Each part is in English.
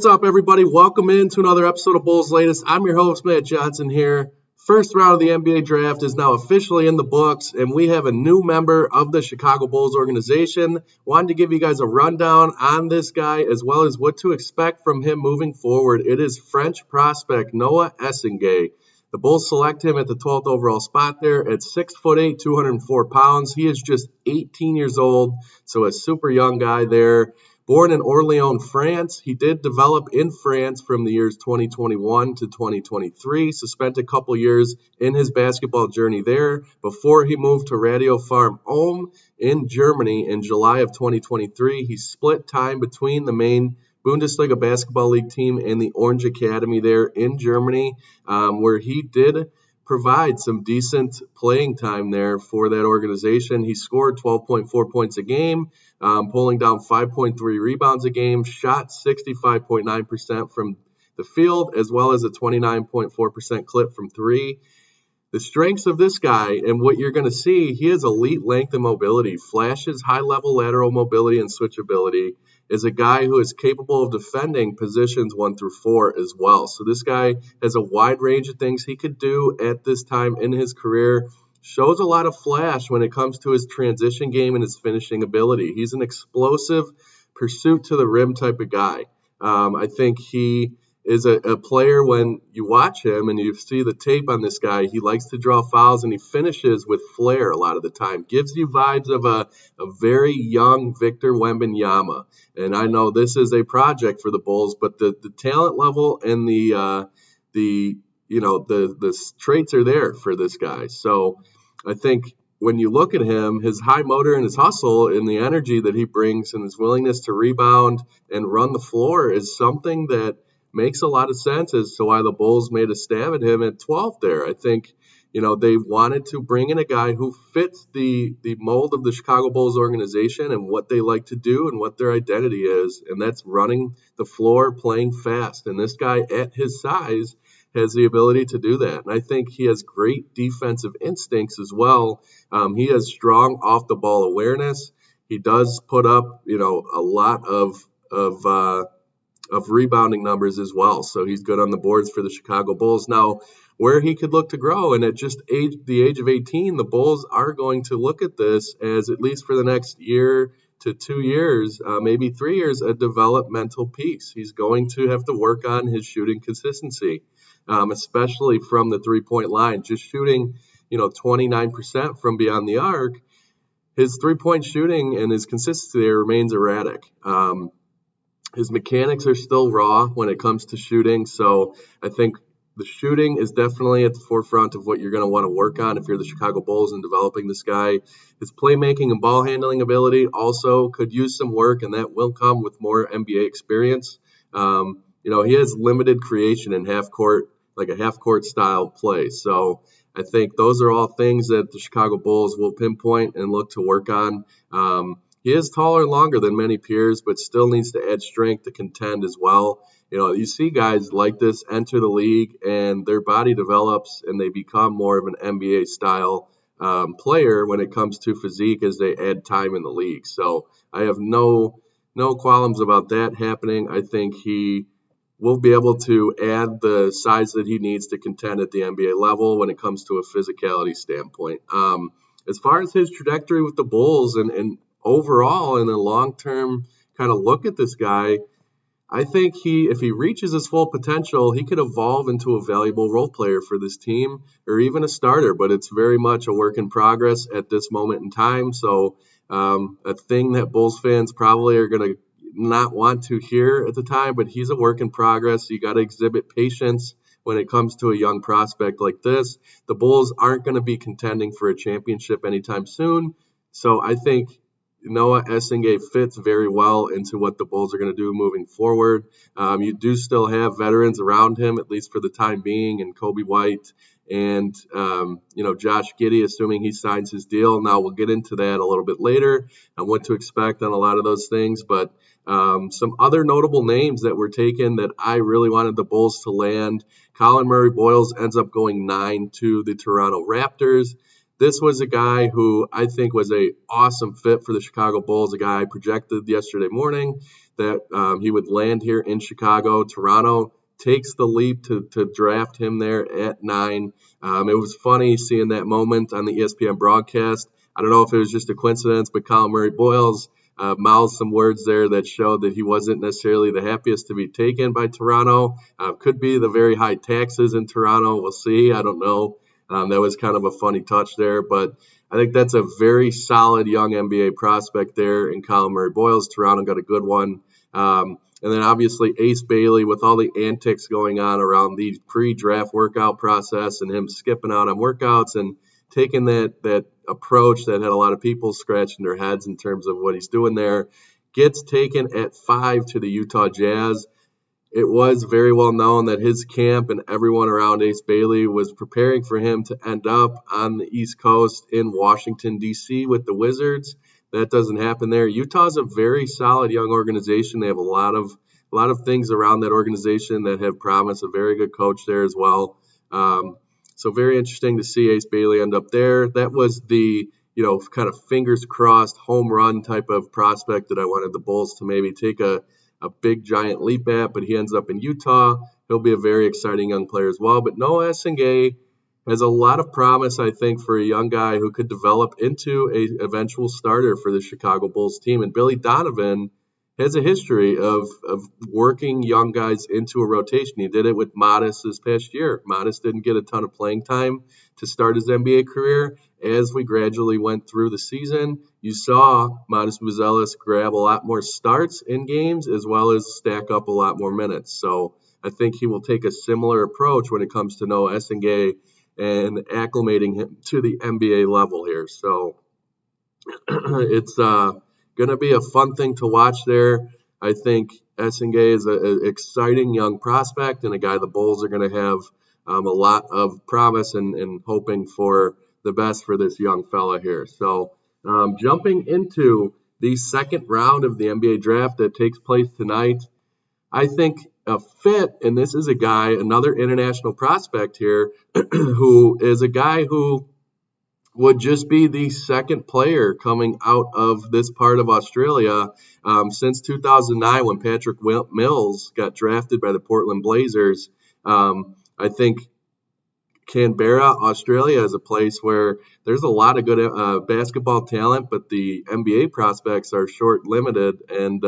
What's up, everybody? Welcome into another episode of Bulls Latest. I'm your host, Matt Johnson here. First round of the NBA draft is now officially in the books, and we have a new member of the Chicago Bulls organization. Wanted to give you guys a rundown on this guy as well as what to expect from him moving forward. It is French prospect Noah Essen. The Bulls select him at the 12th overall spot there at 6'8", 204 pounds. He is just 18 years old, so a super young guy there. Born in Orléans, France, he did develop in France from the years 2021 to 2023, so spent a couple years in his basketball journey there before he moved to Radio Farm Ulm in Germany in July of 2023. He split time between the main Bundesliga Basketball League team and the Orange Academy there in Germany, where he did provide some decent playing time there for that organization. He scored 12.4 points a game, pulling down 5.3 rebounds a game, shot 65.9% from the field, as well as a 29.4% clip from three. The strengths of this guy and what you're going to see, he has elite length and mobility, flashes high-level lateral mobility and switchability, is a guy who is capable of defending positions 1 through 4 as well. So this guy has a wide range of things he could do at this time in his career. Shows a lot of flash when it comes to his transition game and his finishing ability. He's an explosive pursuit to the rim type of guy. I think he is a player, when you watch him and you see the tape on this guy, he likes to draw fouls and he finishes with flair a lot of the time. Gives you vibes of a very young Victor Wembanyama. And I know this is a project for the Bulls, but the talent level and the traits are there for this guy. So I think when you look at him, his high motor and his hustle and the energy that he brings and his willingness to rebound and run the floor is something that makes a lot of sense as to why the Bulls made a stab at him at 12 there. I think, they wanted to bring in a guy who fits the mold of the Chicago Bulls organization and what they like to do and what their identity is, and that's running the floor, playing fast. And this guy, at his size, has the ability to do that. And I think he has great defensive instincts as well. He has strong off-the-ball awareness. He does put up, a lot of rebounding numbers as well. So he's good on the boards for the Chicago Bulls. Now, where he could look to grow, and at just the age of 18, the Bulls are going to look at this as, at least for the next year to 2 years, maybe 3 years, a developmental piece. He's going to have to work on his shooting consistency, especially from the three-point line. Just shooting, 29% from beyond the arc, his three-point shooting and his consistency there remains erratic. His mechanics are still raw when it comes to shooting, so I think the shooting is definitely at the forefront of what you're going to want to work on if you're the Chicago Bulls and developing this guy. His playmaking and ball handling ability also could use some work, and that will come with more NBA experience. He has limited creation in half-court, like a half-court style play, so I think those are all things that the Chicago Bulls will pinpoint and look to work on. He is taller and longer than many peers, but still needs to add strength to contend as well. You see guys like this enter the league and their body develops and they become more of an NBA-style player when it comes to physique as they add time in the league. So I have no qualms about that happening. I think he will be able to add the size that he needs to contend at the NBA level when it comes to a physicality standpoint. As far as his trajectory with the Bulls and overall in a long-term kind of look at this guy, I think if he reaches his full potential, he could evolve into a valuable role player for this team or even a starter, but it's very much a work in progress at this moment in time. So a thing that Bulls fans probably are going to not want to hear at the time, but he's a work in progress. You got to exhibit patience when it comes to a young prospect like this. The Bulls aren't going to be contending for a championship anytime soon. So I think Noah Essen fits very well into what the Bulls are going to do moving forward. You do still have veterans around him, at least for the time being, and Kobe White and, Josh Giddey, assuming he signs his deal. Now, we'll get into that a little bit later and what to expect on a lot of those things. But some other notable names that were taken that I really wanted the Bulls to land. Colin Murray-Boyles ends up going 9 to the Toronto Raptors. This was a guy who I think was an awesome fit for the Chicago Bulls, a guy I projected yesterday morning that he would land here in Chicago. Toronto takes the leap to draft him there at 9. It was funny seeing that moment on the ESPN broadcast. I don't know if it was just a coincidence, but Colin Murray-Boyles mouthed some words there that showed that he wasn't necessarily the happiest to be taken by Toronto. Could be the very high taxes in Toronto. We'll see. I don't know. That was kind of a funny touch there, but I think that's a very solid young NBA prospect there in Colin Murray-Boyles. Toronto got a good one. And then obviously Ace Bailey, with all the antics going on around the pre-draft workout process and him skipping out on workouts and taking that approach that had a lot of people scratching their heads in terms of what he's doing there, gets taken at 5 to the Utah Jazz. It was very well known that his camp and everyone around Ace Bailey was preparing for him to end up on the East Coast in Washington, D.C. with the Wizards. That doesn't happen there. Utah's a very solid young organization. They have a lot of things around that organization that have promise. A very good coach there as well. So very interesting to see Ace Bailey end up there. That was the kind of fingers crossed home run type of prospect that I wanted the Bulls to maybe take a big giant leap at, but he ends up in Utah. He'll be a very exciting young player as well. But Noah Essengay has a lot of promise, I think, for a young guy who could develop into an eventual starter for the Chicago Bulls team. And Billy Donovan has a history of working young guys into a rotation. He did it with Modest this past year. Modest didn't get a ton of playing time to start his NBA career. As we gradually went through the season, you saw Modest Buzelis grab a lot more starts in games as well as stack up a lot more minutes. So I think he will take a similar approach when it comes to Noah Essengay and acclimating him to the NBA level here. So it's going to be a fun thing to watch there. I think Essengay is an exciting young prospect and a guy the Bulls are going to have a lot of promise and hoping for the best for this young fella here. So jumping into the second round of the NBA draft that takes place tonight, I think a fit, and this is a guy, another international prospect here, who is a guy who would just be the second player coming out of this part of Australia since 2009 when Patrick Mills got drafted by the Portland Blazers. I think Canberra, Australia is a place where there's a lot of good basketball talent, but the NBA prospects are short-limited, and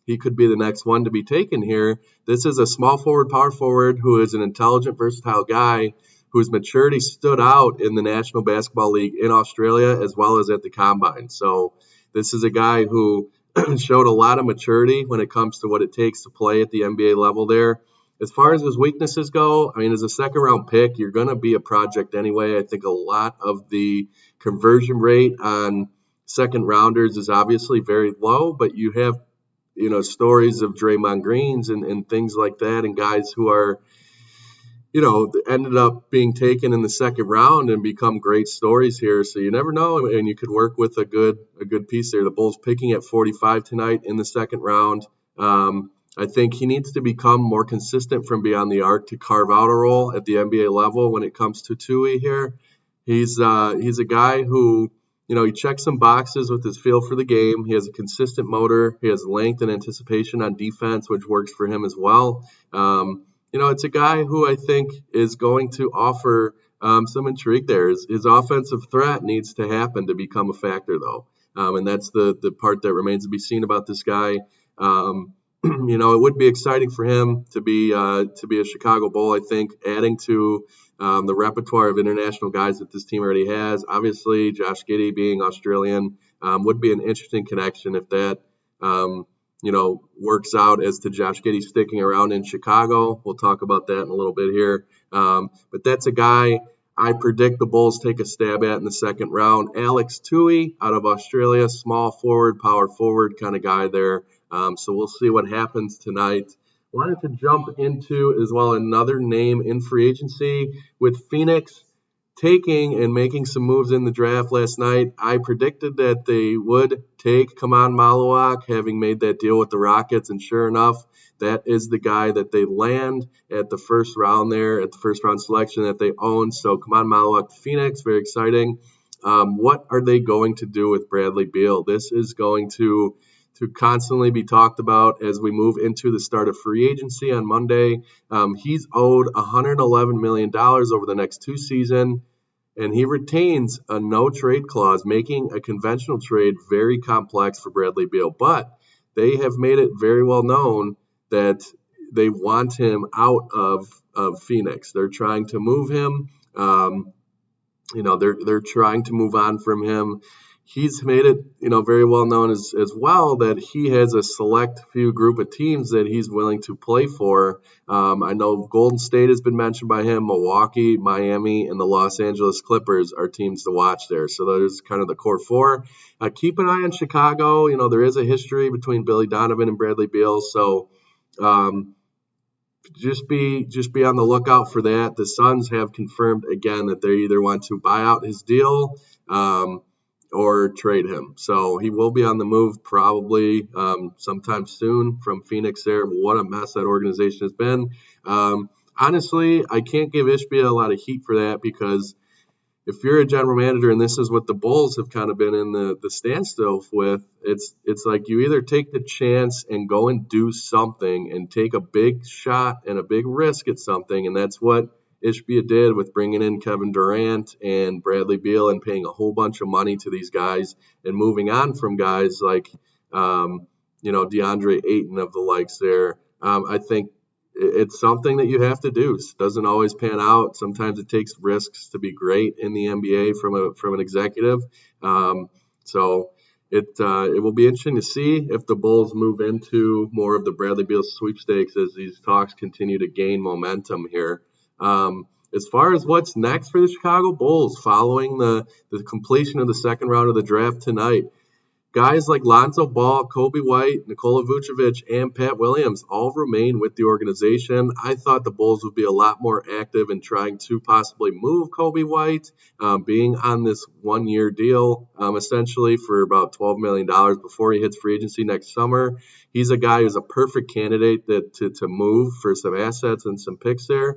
he could be the next one to be taken here. This is a small forward, power forward who is an intelligent, versatile guy whose maturity stood out in the National Basketball League in Australia as well as at the Combine. So this is a guy who showed a lot of maturity when it comes to what it takes to play at the NBA level there. As far as his weaknesses go, I mean, as a second-round pick, you're going to be a project anyway. I think a lot of the conversion rate on second-rounders is obviously very low, but you have stories of Draymond Greens and things like that, and guys who are, ended up being taken in the second round and become great stories here. So you never know, and you could work with a good piece there. The Bulls picking at 45 tonight in the second round. I think he needs to become more consistent from beyond the arc to carve out a role at the NBA level when it comes to Tui here. He's a guy who, he checks some boxes with his feel for the game. He has a consistent motor. He has length and anticipation on defense, which works for him as well. It's a guy who I think is going to offer some intrigue there. His offensive threat needs to happen to become a factor, though. And that's the part that remains to be seen about this guy. It would be exciting for him to be a Chicago Bull. I think adding to the repertoire of international guys that this team already has. Obviously, Josh Giddey being Australian would be an interesting connection if that works out as to Josh Giddey sticking around in Chicago. We'll talk about that in a little bit here. But that's a guy I predict the Bulls take a stab at in the second round. Alex Tui out of Australia, small forward, power forward kind of guy there. So we'll see what happens tonight. Wanted to jump into as well another name in free agency with Phoenix taking and making some moves in the draft last night. I predicted that they would take Kaman Maluak, having made that deal with the Rockets, and sure enough, that is the guy that they land at the first round there, at the first round selection that they own. So Kaman Maluak to Phoenix, very exciting. What are they going to do with Bradley Beal? This is going to to constantly be talked about as we move into the start of free agency on Monday. He's owed $111 million over the next 2 seasons, and he retains a no trade clause, making a conventional trade very complex for Bradley Beal. But they have made it very well known that they want him out of Phoenix. They're trying to move him. They're trying to move on from him. He's made it, very well known as well that he has a select few group of teams that he's willing to play for. I know Golden State has been mentioned by him, Milwaukee, Miami, and the Los Angeles Clippers are teams to watch there. So there's kind of the core four. Keep an eye on Chicago. There is a history between Billy Donovan and Bradley Beal. So just be on the lookout for that. The Suns have confirmed again that they either want to buy out his deal or trade him. So he will be on the move probably sometime soon from Phoenix there. What a mess that organization has been. Honestly, I can't give Ishbia a lot of heat for that because if you're a general manager and this is what the Bulls have kind of been in the standstill with, it's like you either take the chance and go and do something and take a big shot and a big risk at something, and that's what Ishbia did with bringing in Kevin Durant and Bradley Beal and paying a whole bunch of money to these guys and moving on from guys like DeAndre Ayton of the likes there. I think it's something that you have to do. It doesn't always pan out. Sometimes it takes risks to be great in the NBA from an executive. So it will be interesting to see if the Bulls move into more of the Bradley Beal sweepstakes as these talks continue to gain momentum here. As far as what's next for the Chicago Bulls following the completion of the second round of the draft tonight, guys like Lonzo Ball, Kobe White, Nikola Vucevic, and Pat Williams all remain with the organization. I thought the Bulls would be a lot more active in trying to possibly move Kobe White, being on this one-year deal, essentially for about $12 million before he hits free agency next summer. He's a guy who's a perfect candidate to move for some assets and some picks there.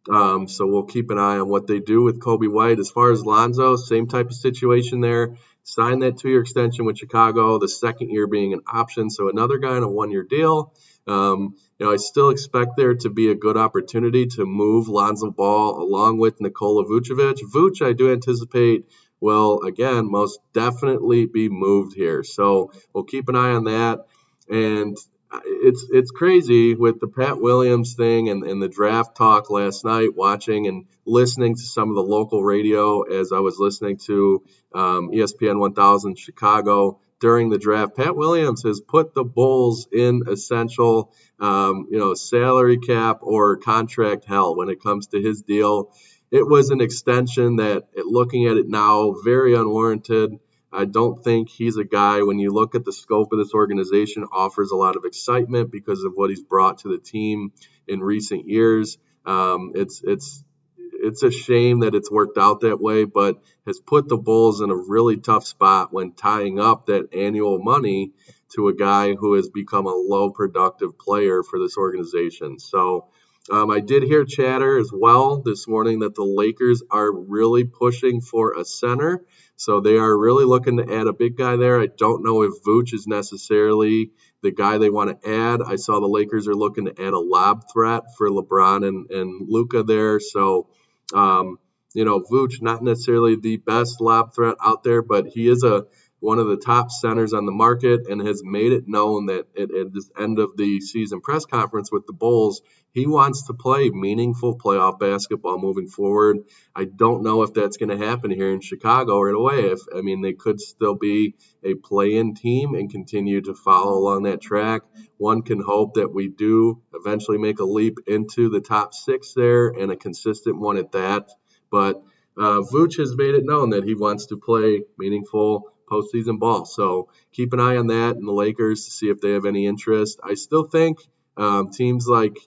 So we'll keep an eye on what they do with Kobe White. As far as Lonzo, same type of situation there. Signed that 2-year extension with Chicago, the second year being an option. So another guy on a 1-year deal. I still expect there to be a good opportunity to move Lonzo Ball along with Nikola Vucevic. Vuce, I do anticipate will, again, most definitely be moved here. So we'll keep an eye on that. And it's crazy with the Pat Williams thing and the draft talk last night, watching and listening to some of the local radio as I was listening to ESPN 1000 Chicago during the draft. Pat Williams has put the Bulls in essential, salary cap or contract hell when it comes to his deal. It was an extension that, looking at it now, very unwarranted. I don't think he's a guy, when you look at the scope of this organization, offers a lot of excitement because of what he's brought to the team in recent years. It's a shame that it's worked out that way, but has put the Bulls in a really tough spot when tying up that annual money to a guy who has become a low productive player for this organization. So I did hear chatter as well this morning that the Lakers are really pushing for a center. So they are really looking to add a big guy there. I don't know if Vooch is necessarily the guy they want to add. I saw the Lakers are looking to add a lob threat for LeBron and Luka there. So, Vooch, not necessarily the best lob threat out there, but he is one of the top centers on the market and has made it known that at this end of the season press conference with the Bulls, he wants to play meaningful playoff basketball moving forward. I don't know if that's going to happen here in Chicago right away. They could still be a play-in team and continue to follow along that track. One can hope that we do eventually make a leap into the top 6 there, and a consistent one at that. But Vooch has made it known that he wants to play meaningful postseason ball. So keep an eye on that and the Lakers to see if they have any interest. I still think teams like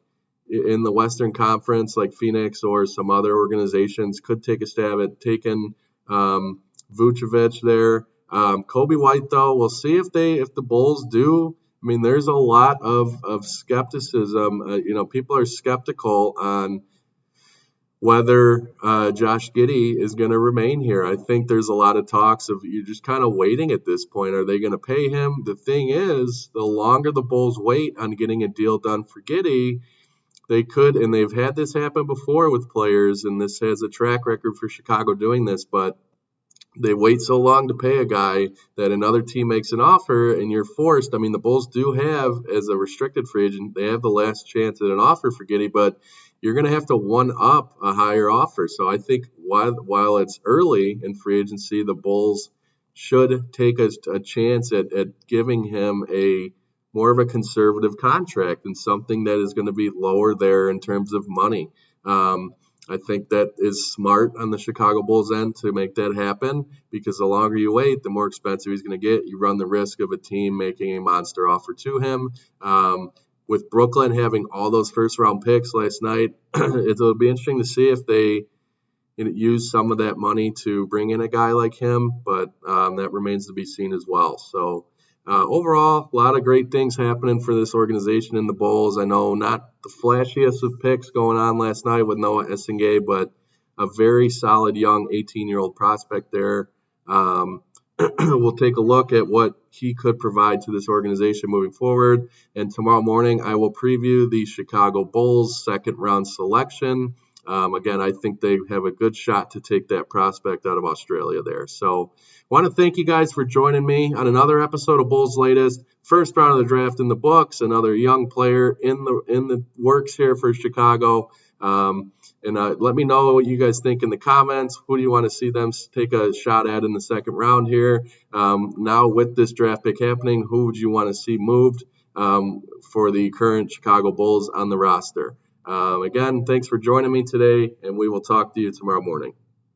in the Western Conference, like Phoenix or some other organizations, could take a stab at taking Vucevic there. Kobe White, though, we'll see if the Bulls do. There's a lot of skepticism. People are skeptical on whether Josh Giddey is going to remain here. I think there's a lot of talks of you're just kind of waiting at this point. Are they going to pay him? The thing is, the longer the Bulls wait on getting a deal done for Giddey, they could, and they've had this happen before with players, and this has a track record for Chicago doing this, but they wait so long to pay a guy that another team makes an offer and you're forced. I mean, the Bulls do have, as a restricted free agent, they have the last chance at an offer for Giddey, but you're going to have to one up a higher offer. So I think while it's early in free agency, the Bulls should take a chance at giving him a more of a conservative contract and something that is going to be lower there in terms of money. I think that is smart on the Chicago Bulls end to make that happen, because the longer you wait, the more expensive he's going to get. You run the risk of a team making a monster offer to him. With Brooklyn having all those first-round picks last night, it'll be interesting to see if they use some of that money to bring in a guy like him, but that remains to be seen as well. So overall, a lot of great things happening for this organization in the Bulls. I know not the flashiest of picks going on last night with Noah Essen, but a very solid young 18-year-old prospect there. We'll take a look at what he could provide to this organization moving forward. And tomorrow morning, I will preview the Chicago Bulls second-round selection. Again, I think they have a good shot to take that prospect out of Australia there. So I want to thank you guys for joining me on another episode of Bulls Latest. First round of the draft in the books, another young player in the works here for Chicago. Let me know what you guys think in the comments. Who do you want to see them take a shot at in the second round here? Now with this draft pick happening, who would you want to see moved for the current Chicago Bulls on the roster? Again, thanks for joining me today, and we will talk to you tomorrow morning.